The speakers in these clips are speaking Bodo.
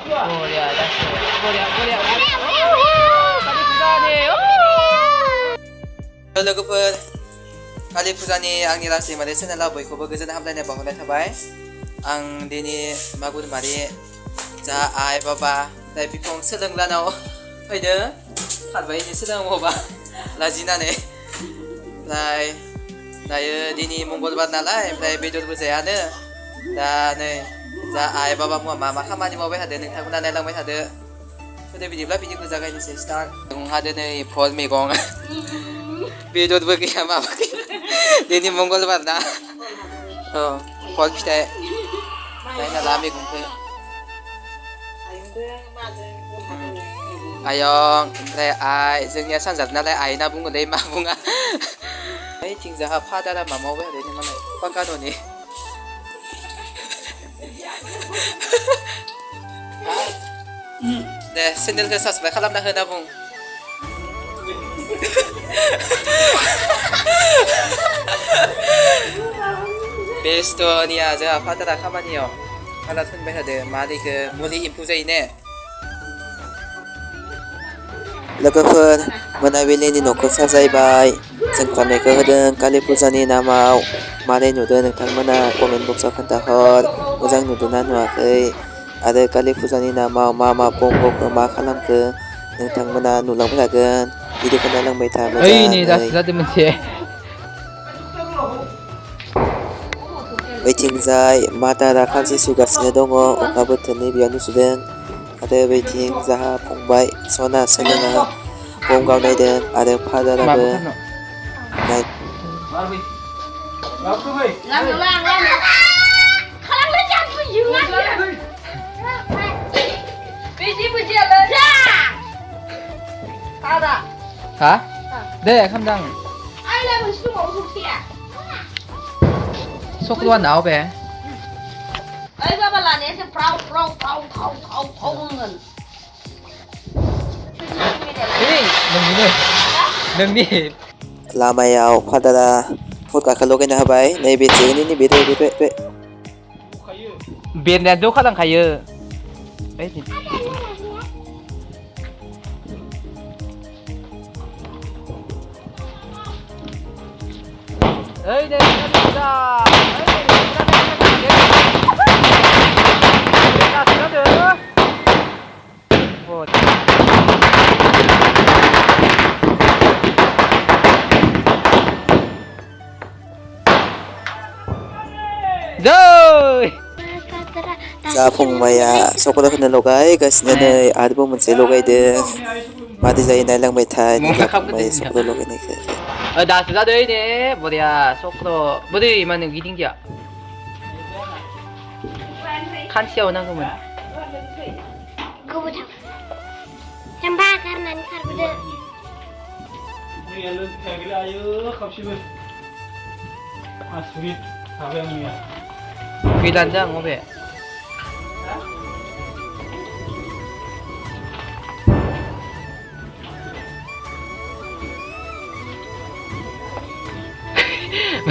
Mulia, that's it. Mulia. Kali fujani. लोगोफोर कालि फुजानि आंनि लास्ट दैमारि चेनेलाव बयखौबो गोजोन हामलायनाय बावहरनाय थाबाय। आं दिनै मागुरमारि जा आइ बाबा जाय बिखौ सोलोंलानाव फैदों खारबाय इनि सोलोंबावबा लाजिनानै ओमफ्राय दायो दिनै मंगलबार नालाय ओमफ्राय बेदरबो जायानो दा नै जा आइ बाबा मुवा मा खामानि मावबाय थादों नोंथांमोना नायलांबाय थादो बिदिब्ला भिडिअखौ जागायनोसै स्टार्ट। जोंहा दिनै फल मैगं बेदरबो गैया माबा गैया दिनै मंगलबार ना फल फिथाइ नायना ला मैगंखौ आयं ओमफ्राय आइ जोंनिया सानजाब नालाय आइ होनना बुङोलै मा बुङा ओइथिं जाहा फादारा मा मावबाय थादों मालाय पाका न'नि दे चेनेलखौ साबसक्राइब खालामना होना बुं बेस्थ'निया जोंहा फादारा खामानियाव फादार थोनबाय थादों मा दैखौ मुलि एम्फौ जायो ने लोगोफोर मोनाबिलिनि न'खौ साजायबाय जोंख्लाबनायखौ होदों कालि फुजानि नामाव मारै नुदों नोंथांमोना कमेन्ट बक्सआव खोन्थाहर मोजां नुदोंना नुवाखै आरो कालि फुजानि नामाव मा बमखौ मा खालामखो नोंथांमोना नुलांबाय थागोन भिडिअखौ नायलांबाय था मोजाङै बैथिंजाय मादारा खानसि सुगासिनो दङ अखा बोथोरनि बेयावनो सुदों आरो बैथिं जाहा फंबाय सना सोलोङा बम गावनायदों आरो फादाराबो नाय ha deh kamdang sok luan nào bé ấy ba là nè sẽ prau ngân ini đừng đi लामायाव फादारा फट'खौ लगायना होबाय नैबे जेनि बे बेरनाया ज' खालामखायो ओइ दे जा फंबाया सकोला होनो लगायगासिनो नै आरोबाव मोनसे लगायदों मादै जायो नायलांबाय था फंबाय सकोला लगायनायखौ दासो जादों ने बरिया सक्र बोरै मानो गिदिंदिया खानसेयाव नांगौमोन गोबोथाव जाम्बा गारनानै खारबोदो गैलानो जां अबे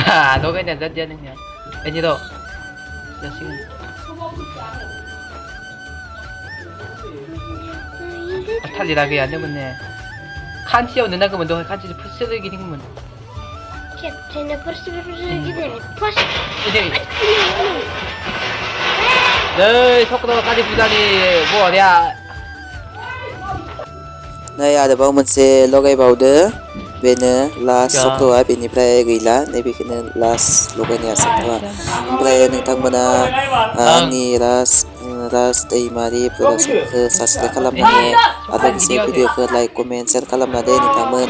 아, 너가 그냥 몇 년이냐? 애니도 몇 시간? 탈리라게 안 되겠네. 칸치야 오는 나 그러면 너 칸치 푸스를 기능문. 캡틴의 푸스를 기능. 푸스. 이제. 네, 속도까지 부자니 뭐 어디야? नै आरोबाव मोनसे लगायबावदो बेनो लास्ट सक्ट'आ बेनिफ्राय गैला नैबेखौनो लास्ट लगायनाया सक्ट'आ ओमफ्राय नोंथांमोना आंनि राज दैमारि प्रडाक्सनखौ साबसक्राइब खालामनानै आरो लोगोसे भिडिअखौ लाइक कमेन्ट शेयार खालामना दे नोंथांमोन